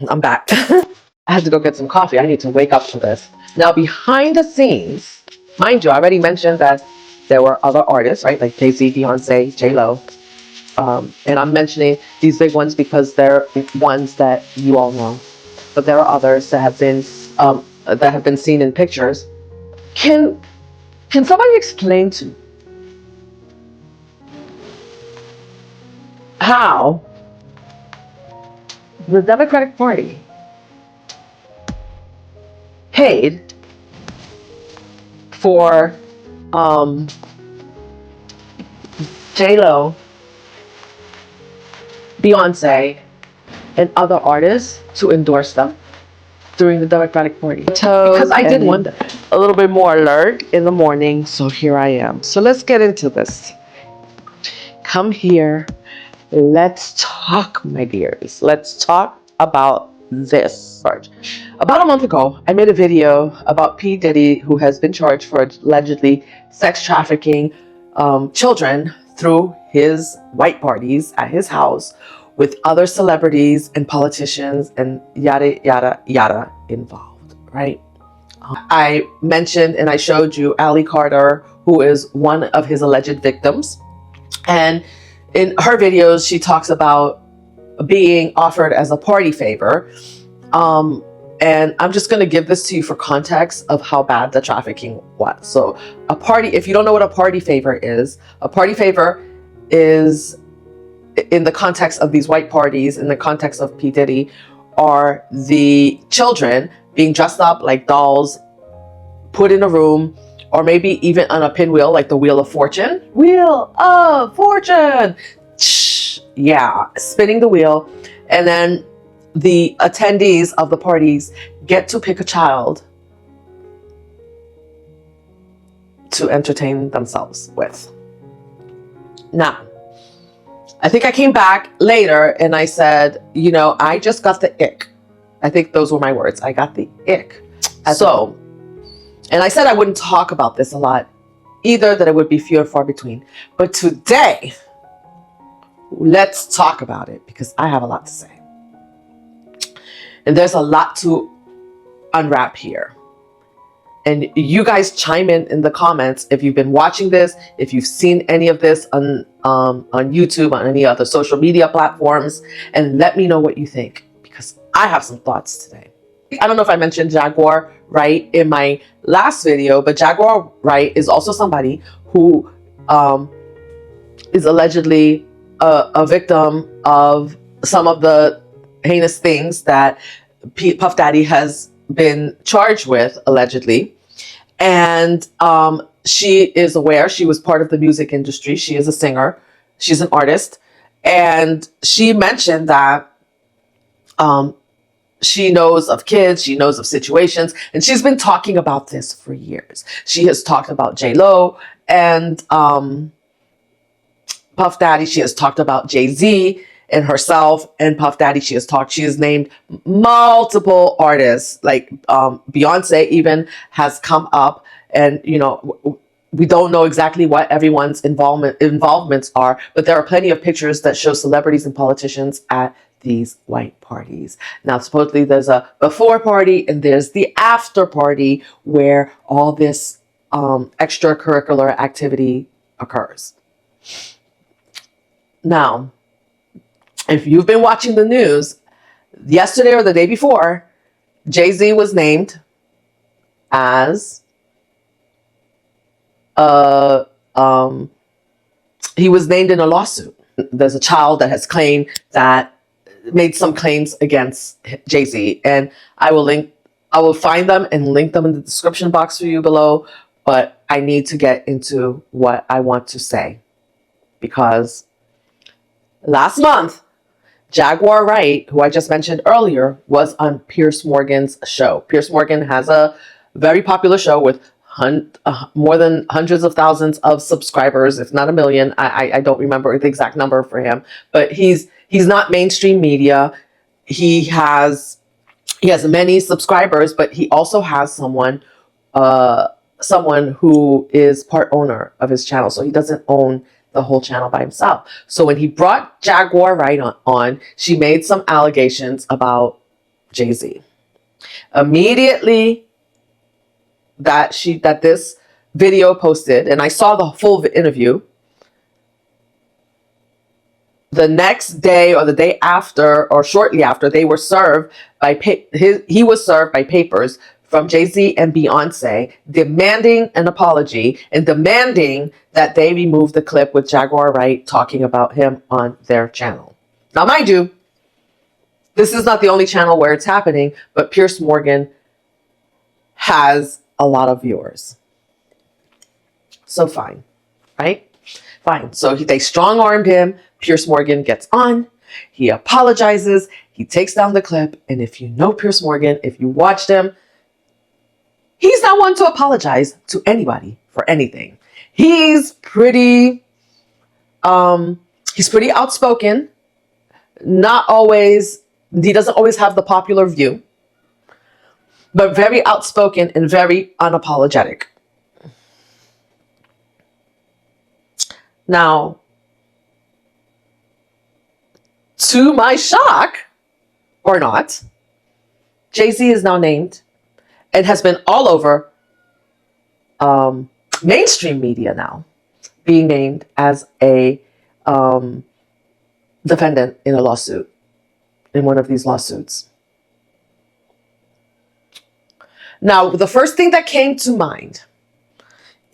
I'm back. I had to go get some coffee. I need to wake up to this. Now, behind the scenes, mind you, I already mentioned that there were other artists, right? Like Jay-Z, Beyonce, J-Lo. And I'm mentioning these big ones because they're ones that you all know. But there are others that have been seen in pictures. Can can somebody explain to me how the Democratic Party paid for um, J-Lo, Beyonce, and other artists to endorse them during the Democratic Party? Because I did wonder. A little bit more alert in the morning, so here I am. So let's get into this. Come here. Let's talk, my dears. Let's talk about this. About a month ago, I made a video about P. Diddy, who has been charged for allegedly sex trafficking children through his white parties at his house with other celebrities and politicians and yada, yada, yada involved, right? I mentioned and I showed you Allie Carter, who is one of his alleged victims. And in her videos, she talks about being offered as a party favor. And I'm just going to give this to you for context of how bad the trafficking was. So a party, if you don't know what a party favor is, a party favor is, in the context of these white parties, in the context of P. Diddy, are the children being dressed up like dolls, put in a room, or maybe even on a pinwheel, like the Wheel of Fortune. Wheel of Fortune! Yeah, spinning the wheel. And then the attendees of the parties get to pick a child to entertain themselves with. Now, I think I came back later and I said, you know, I just got the ick. I think those were my words. I got the ick. And I said I wouldn't talk about this a lot either, that it would be few and far between. But today, let's talk about it because I have a lot to say. And there's a lot to unwrap here. And you guys chime in the comments if you've been watching this, if you've seen any of this on YouTube, on any other social media platforms, and let me know what you think because I have some thoughts today. I don't know if I mentioned Jaguar Wright in my last video, but Jaguar Wright is also somebody who is allegedly a victim of some of the heinous things that Puff Daddy has been charged with, allegedly. And she is aware. She was part of the music industry. She is a singer. She's an artist. And she mentioned that she knows of kids, she knows of situations, and she's been talking about this for years. She has talked about J-Lo and Puff Daddy. She has talked about Jay-Z and herself and Puff Daddy. She has named multiple artists, like Beyonce even has come up, and you know, we don't know exactly what everyone's involvements are, but there are plenty of pictures that show celebrities and politicians at these white parties. Now, supposedly there's a before party and there's the after party where all this extracurricular activity occurs. Now, if you've been watching the news, yesterday or the day before, Jay-Z was named as he was named in a lawsuit. There's a child that has made some claims against Jay-Z, and I will find them and link them in the description box for you below, but I need to get into what I want to say because last month, Jaguar Wright, who I just mentioned earlier, was on Piers Morgan's show. Piers Morgan has a very popular show with more than hundreds of thousands of subscribers, if not a million. I don't remember the exact number for him, but he's not mainstream media. He has many subscribers, but he also has someone who is part owner of his channel. So he doesn't own the whole channel by himself. So when he brought Jaguar Wright on, she made some allegations about Jay-Z. Immediately that this video posted, and I saw the full interview, the next day or the day after or shortly after, they were served by he was served by papers from Jay-Z and Beyonce demanding an apology and demanding that they remove the clip with Jaguar Wright talking about him on their channel. Now, mind you, this is not the only channel where it's happening, but Piers Morgan has a lot of viewers. So fine, right? Fine. So they strong-armed him. Piers Morgan gets on. He apologizes. He takes down the clip. And if you know Piers Morgan, if you watched him, he's not one to apologize to anybody for anything. He's pretty outspoken. Not always, he doesn't always have the popular view, but very outspoken and very unapologetic. Now, to my shock, or not, Jay-Z is now named and has been all over mainstream media now, being named as a defendant in a lawsuit, in one of these lawsuits. Now, the first thing that came to mind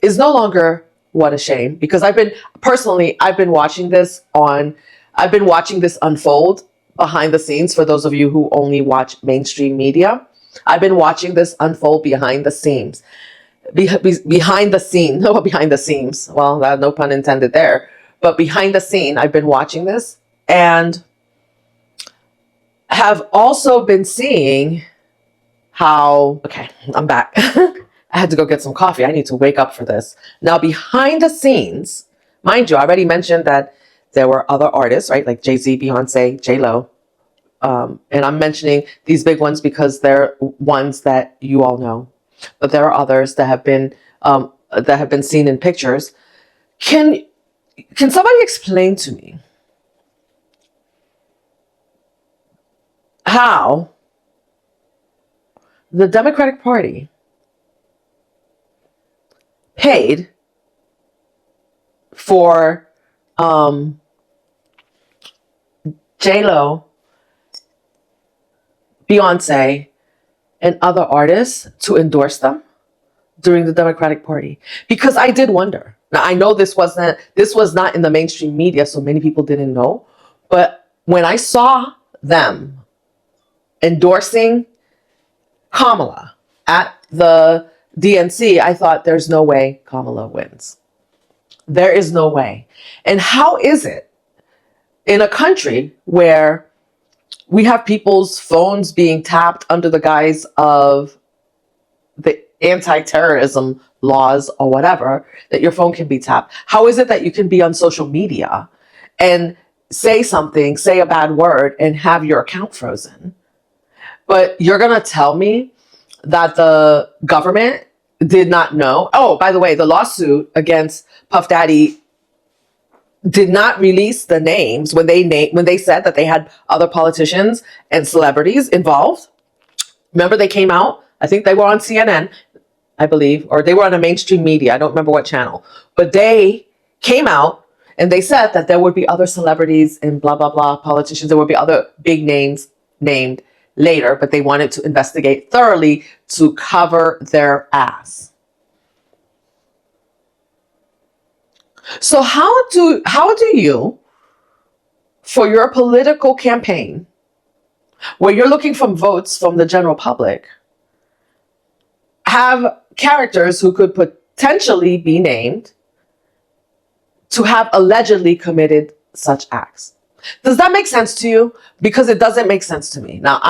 is no longer what a shame, because I've been watching this unfold behind the scenes. For those of you who only watch mainstream media, I've been watching this unfold behind the scenes. Behind the scene, no, behind the scenes. Well, no pun intended there. But behind the scene, I've been watching this and have also been seeing how, okay, I'm back. I had to go get some coffee. I need to wake up for this. Now, behind the scenes, mind you, I already mentioned that there were other artists, right? Like Jay-Z, Beyonce, J-Lo. And I'm mentioning these big ones because they're ones that you all know. But there are others that have been seen in pictures. Can somebody explain to me how the Democratic Party paid for J-Lo, Beyonce, and other artists to endorse them during the Democratic Party? Because I did wonder. Now, I know this was not in the mainstream media, so many people didn't know. But when I saw them endorsing Kamala at the DNC, I thought, there's no way Kamala wins. There is no way. And how is it in a country where we have people's phones being tapped under the guise of the anti-terrorism laws or whatever, that your phone can be tapped? How is it that you can be on social media and say a bad word, and have your account frozen? But you're going to tell me that the government did not know? Oh, by the way, the lawsuit against Puff Daddy did not release the names when they said that they had other politicians and celebrities involved. Remember, they came out, I think they were on CNN, I believe, or they were on a mainstream media. I don't remember what channel, but they came out and they said that there would be other celebrities and blah, blah, blah, politicians. There would be other big names named later, but they wanted to investigate thoroughly to cover their ass. So how do you, for your political campaign, where you're looking for votes from the general public, have characters who could potentially be named to have allegedly committed such acts? Does that make sense to you? Because it doesn't make sense to me. Now,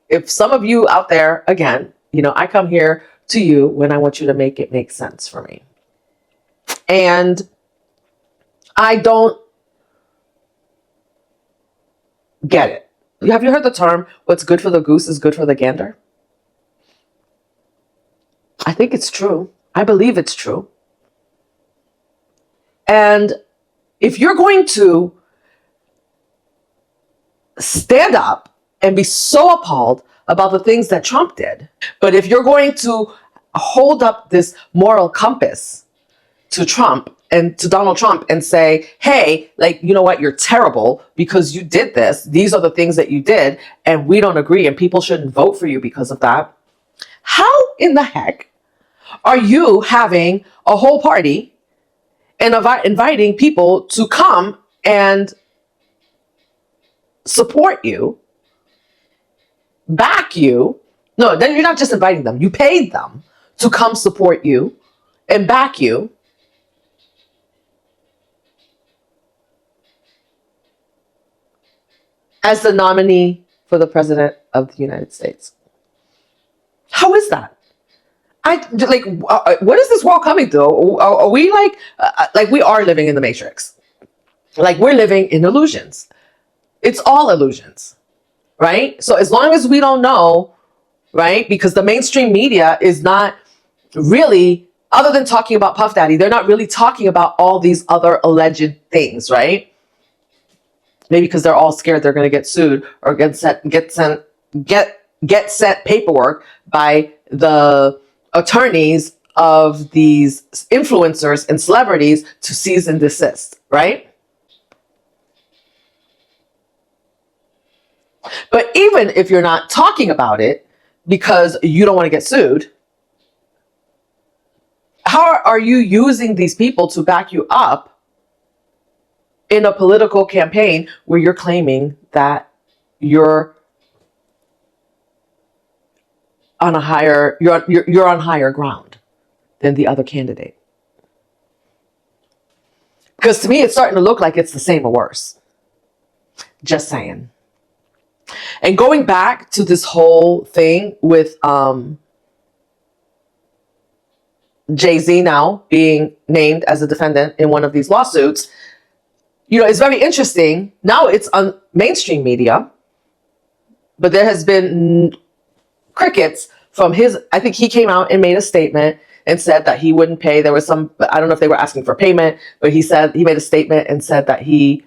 if some of you out there, again, I come here to you when I want you to make it make sense for me. And I don't get it. Have you heard the term, what's good for the goose is good for the gander? I think it's true. I believe it's true. And if you're going to stand up and be so appalled about the things that Trump did. But if you're going to hold up this moral compass to Trump and to Donald Trump and say, hey, like, you know what, you're terrible because you did this. These are the things that you did, and we don't agree, and people shouldn't vote for you because of that. How in the heck are you having a whole party and inviting people to come and support you, back you? No, then you're not just inviting them. You paid them to come support you and back you. As the nominee for the president of the United States. How is that? What is this world coming to? Are we like we are living in the Matrix? Like we're living in illusions. It's all illusions, right? So as long as we don't know, right? Because the mainstream media is not really, other than talking about Puff Daddy, they're not really talking about all these other alleged things, right? Maybe because they're all scared they're going to get sued or get sent paperwork by the attorneys of these influencers and celebrities to cease and desist, right? But even if you're not talking about it because you don't want to get sued, how are you using these people to back you up in a political campaign where you're claiming that you're on on higher ground than the other candidate? Because to me, it's starting to look like it's the same or worse. Just saying. And going back to this whole thing with Jay-Z now being named as a defendant in one of these lawsuits, you know, it's very interesting. Now it's on mainstream media, but there has been crickets from his. I think he came out and made a statement and said that he wouldn't pay. There was some, I don't know if they were asking for payment, but he made a statement and said that he,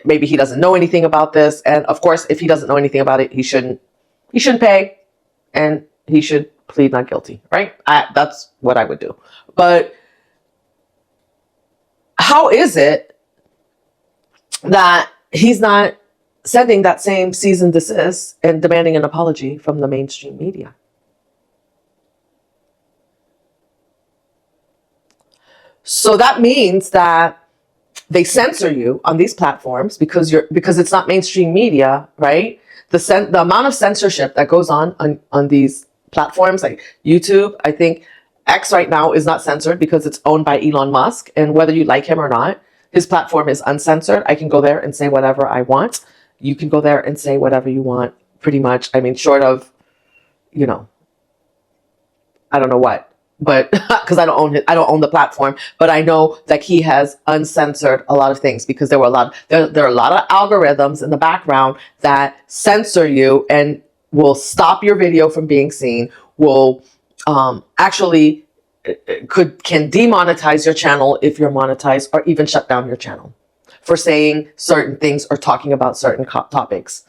maybe he doesn't know anything about this. And of course, if he doesn't know anything about it, he shouldn't pay, and he should plead not guilty, right? That's what I would do. But how is it that he's not sending that same cease and desist and demanding an apology from the mainstream media? So that means that they censor you on these platforms because it's not mainstream media, right? The amount of censorship that goes on these platforms like YouTube, I think X right now is not censored because it's owned by Elon Musk, and whether you like him or not, his platform is uncensored. I can go there and say whatever I want. You can go there and say whatever you want, pretty much. I mean, short of, I don't know what, but because I don't own the platform, but I know that he has uncensored a lot of things because there are a lot of algorithms in the background that censor you and will stop your video from being seen, will actually can demonetize your channel if you're monetized, or even shut down your channel for saying certain things or talking about certain topics.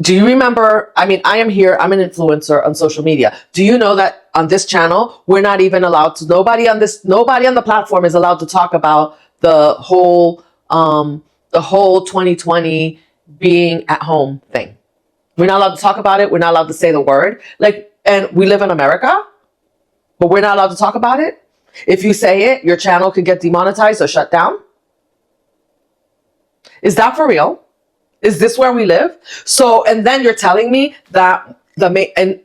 Do you remember? I mean, I am here. I'm an influencer on social media. Do you know that on this channel, we're not even allowed to, nobody on the platform is allowed to talk about the whole 2020 being at home thing. We're not allowed to talk about it. We're not allowed to say the word. And we live in America, but we're not allowed to talk about it. If you say it, your channel could get demonetized or shut down. Is that for real? Is this where we live? So, and then you're telling me that and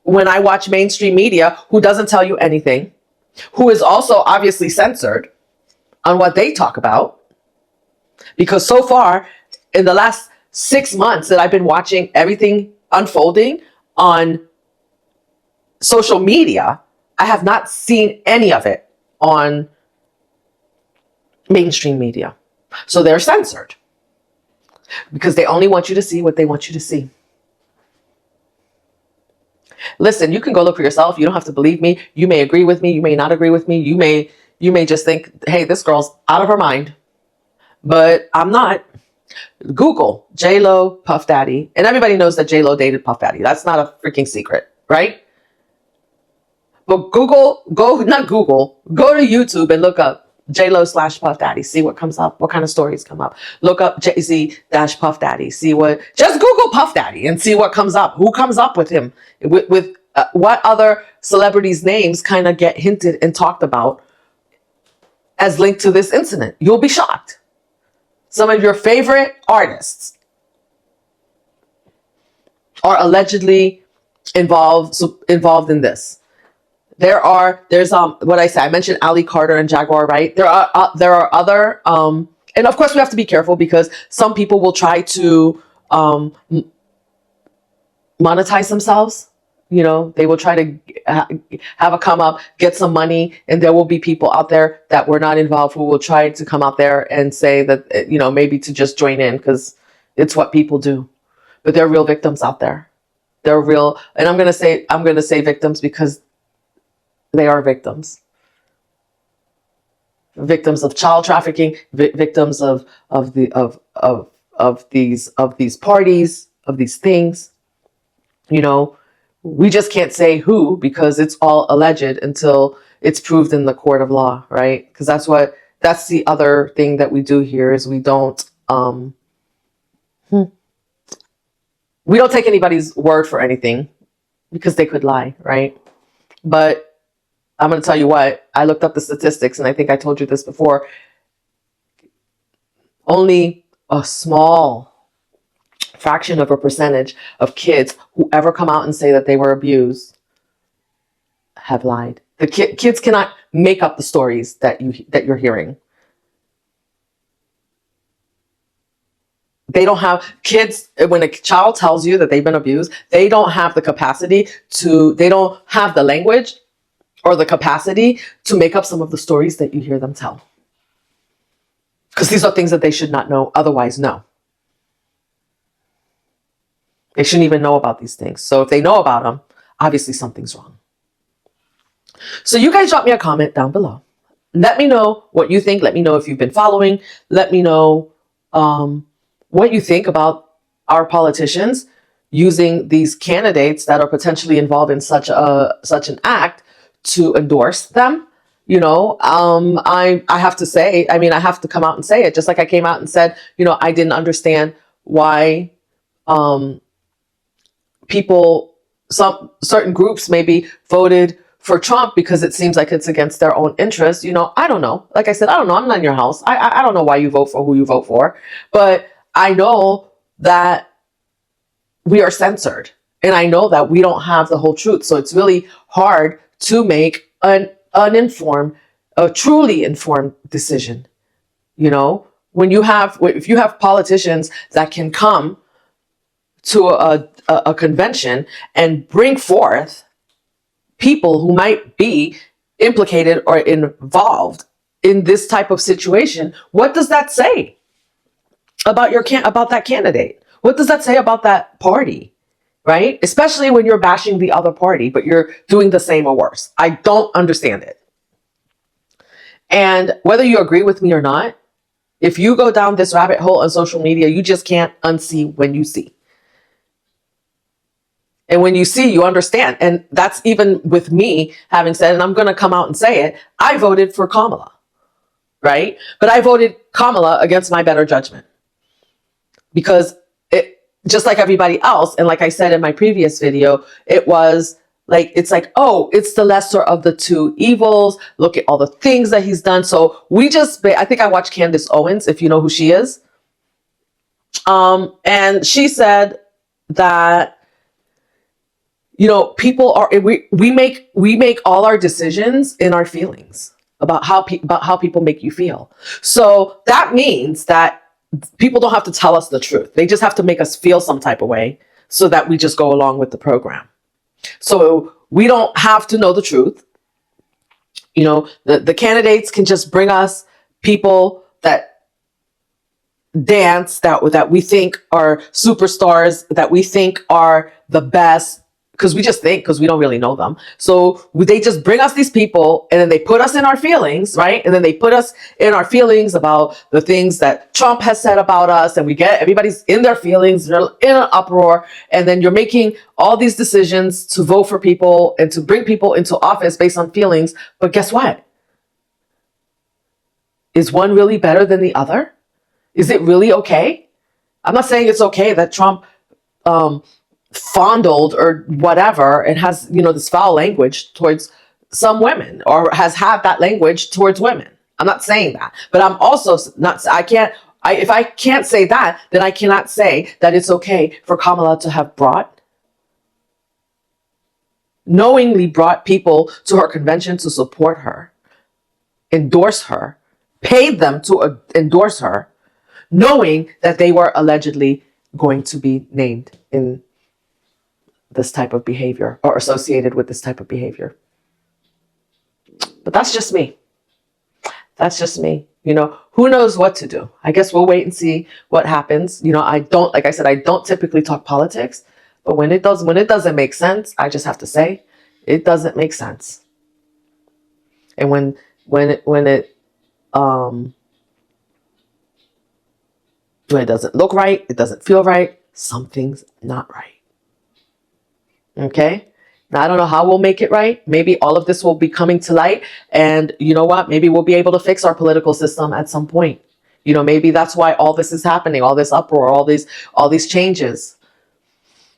when I watch mainstream media, who doesn't tell you anything, who is also obviously censored on what they talk about, because so far in the last 6 months that I've been watching everything unfolding on social media, I have not seen any of it on mainstream media. So they're censored because they only want you to see what they want you to see. Listen, you can go look for yourself. You don't have to believe me. You may agree with me. You may not agree with me. You may just think, hey, this girl's out of her mind. But I'm not. Google J-Lo, Puff Daddy, and everybody knows that J-Lo dated Puff Daddy. That's not a freaking secret, right? But not Google, go to YouTube and look up J-Lo / Puff Daddy. See what comes up, what kind of stories come up. Look up Jay-Z - Puff Daddy. Just Google Puff Daddy and see what comes up. Who comes up with him? With what other celebrities' names kind of get hinted and talked about as linked to this incident. You'll be shocked. Some of your favorite artists are allegedly involved in this. There's what I said. I mentioned Ali Carter and Jaguar, right? There are other and of course we have to be careful because some people will try to monetize themselves. You know, they will try to have a come up, get some money, and there will be people out there that were not involved who will try to come out there and say that, you know, maybe to just join in because it's what people do. But there are real victims out there. They're real, and I'm gonna say victims because they are victims. Victims of child trafficking, victims of these parties, of these things. You know, we just can't say who because it's all alleged until it's proved in the court of law, right? Because that's the other thing that we do here is we don't take anybody's word for anything because they could lie, right? But I'm going to tell you what, I looked up the statistics and I think I told you this before. Only a small fraction of a percentage of kids who ever come out and say that they were abused have lied. The kids cannot make up the stories that you're hearing. They don't have kids. When a child tells you that they've been abused, they don't have the capacity they don't have the language or the capacity to make up some of the stories that you hear them tell. Because these are things that they should not know, otherwise know. They shouldn't even know about these things. So if they know about them, obviously something's wrong. So you guys drop me a comment down below. Let me know what you think. Let me know if you've been following. Let me know what you think about our politicians using these candidates that are potentially involved in such an act to endorse them. You know, I have to say, I mean, I have to come out and say it, just like I came out and said, you know, I didn't understand why some certain groups maybe voted for Trump because it seems like it's against their own interests. You know, I don't know. Like I said, I don't know. I'm not in your house. I don't know why you vote for who you vote for, but I know that we are censored and I know that we don't have the whole truth. So it's really hard to make a truly informed decision. You know, if you have politicians that can come to a convention and bring forth people who might be implicated or involved in this type of situation, what does that say about about that candidate? What does that say about that party? Right? Especially when you're bashing the other party, but you're doing the same or worse. I don't understand it. And whether you agree with me or not, if you go down this rabbit hole on social media, you just can't unsee when you see. And when you see, you understand. And that's even with me having said, and I'm going to come out and say it, I voted for Kamala, right? But I voted Kamala against my better judgment because just like everybody else, and like I said in my previous video, it's like, oh, it's the lesser of the two evils. Look at all the things that he's done. So I think I watched Candace Owens, if you know who she is. And she said that, you know, we make all our decisions in our feelings about how people make you feel. So that means that people don't have to tell us the truth. They just have to make us feel some type of way so that we just go along with the program. So we don't have to know the truth. You know, the candidates can just bring us people that dance, that we think are superstars, that we think are the best, because we just think, because we don't really know them. So they just bring us these people, and then they put us in our feelings, right? And then they put us in our feelings about the things that Trump has said about us, and we get everybody's in their feelings, they're in an uproar, and then you're making all these decisions to vote for people and to bring people into office based on feelings. But guess what? Is one really better than the other? Is it really okay? I'm not saying it's okay that Trump fondled or whatever and has, this foul language towards some women, or has had that language towards women. I'm not saying that, but I'm also not, if I can't say that, then I cannot say that it's okay for Kamala to have knowingly brought people to her convention to support her, endorse her, paid them to endorse her, knowing that they were allegedly going to be named in this type of behavior or associated with this type of behavior. But that's just me. That's just me. Who knows what to do? I guess we'll wait and see what happens. Like I said, I don't typically talk politics, but when it doesn't make sense, I just have to say it doesn't make sense. And when it doesn't look right, it doesn't feel right, something's not right. Okay? Now, I don't know how we'll make it right. Maybe all of this will be coming to light. And you know what? Maybe we'll be able to fix our political system at some point. Maybe that's why all this is happening, all this uproar, all these changes.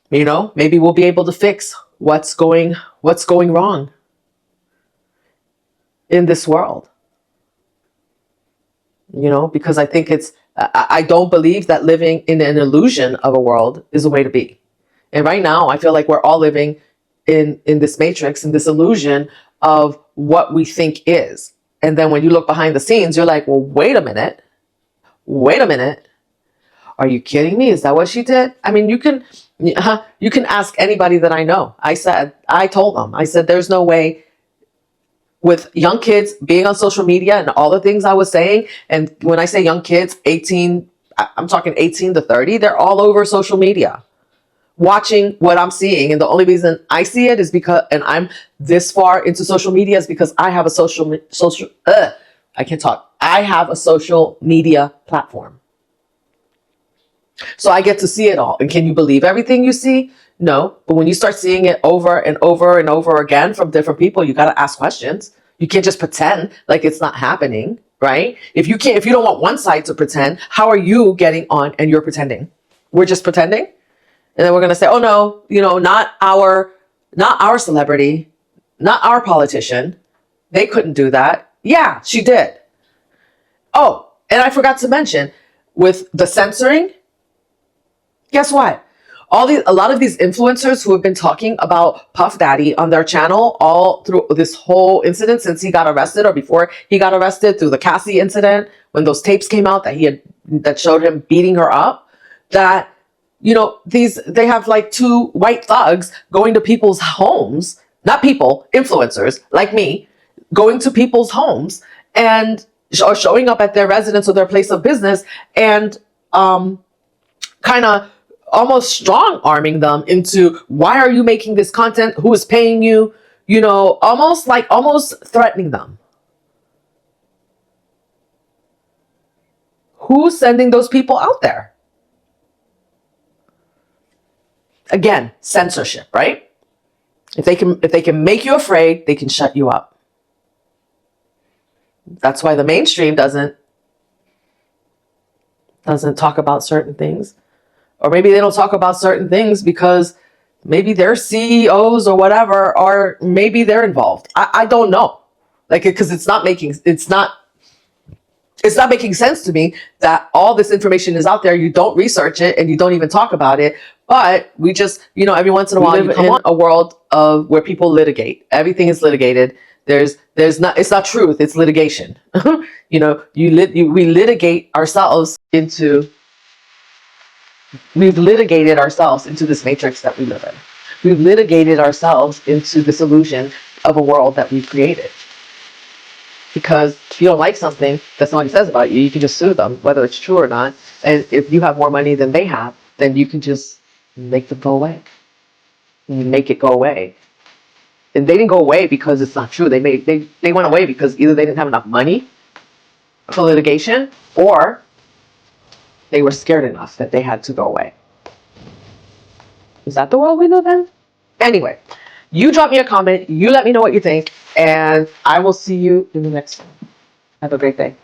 Maybe we'll be able to fix what's going wrong in this world. Because I think I don't believe that living in an illusion of a world is a way to be. And right now, I feel like we're all living in this matrix, in this illusion of what we think is. And then when you look behind the scenes, you're like, well, wait a minute. Are you kidding me? Is that what she did? I mean, you can ask anybody that I know. I told them, there's no way, with young kids being on social media and all the things I was saying. And when I say young kids, I'm talking 18 to 30, they're all over social media, watching what I'm seeing. And the only reason I see it is because, and I'm this far into social media, is because I have a I have a social media platform. So I get to see it all. And can you believe everything you see? No. But when you start seeing it over and over and over again from different people, you got to ask questions. You can't just pretend like it's not happening, right? If you don't want one side to pretend, how are you getting on and you're pretending? We're just pretending? And then we're going to say, oh no, not our celebrity, not our politician. They couldn't do that. Yeah, she did. Oh, and I forgot to mention, with the censoring, guess what? A lot of these influencers who have been talking about Puff Daddy on their channel all through this whole incident since he got arrested, or before he got arrested, through the Cassie incident, when those tapes came out that showed him beating her up, that they have like two white thugs going to people's homes, not people, influencers like me, going to people's homes and or showing up at their residence or their place of business, and kind of almost strong arming them into, why are you making this content? Who is paying you? Almost threatening them. Who's sending those people out there? Again, censorship, right? If they can make you afraid, they can shut you up. That's why the mainstream doesn't talk about certain things. Or maybe they don't talk about certain things because maybe their CEOs or whatever, or maybe they're involved. I don't know. Because it's not making sense to me that all this information is out there. You don't research it and you don't even talk about it. But we just, every once in a while, you come on a world of where people litigate. Everything is litigated. It's not truth. It's litigation. We litigate ourselves into. We've litigated ourselves into this matrix that we live in. We've litigated ourselves into this illusion of a world that we've created. Because if you don't like something that somebody says about you, you can just sue them, whether it's true or not. And if you have more money than they have, then you can just make them go away. make it go away. And they didn't go away because it's not true. They went away because either they didn't have enough money for litigation, or they were scared enough that they had to go away. Is that the world we live in? Anyway, you drop me a comment. You let me know what you think, and I will see you in the next one. Have a great day.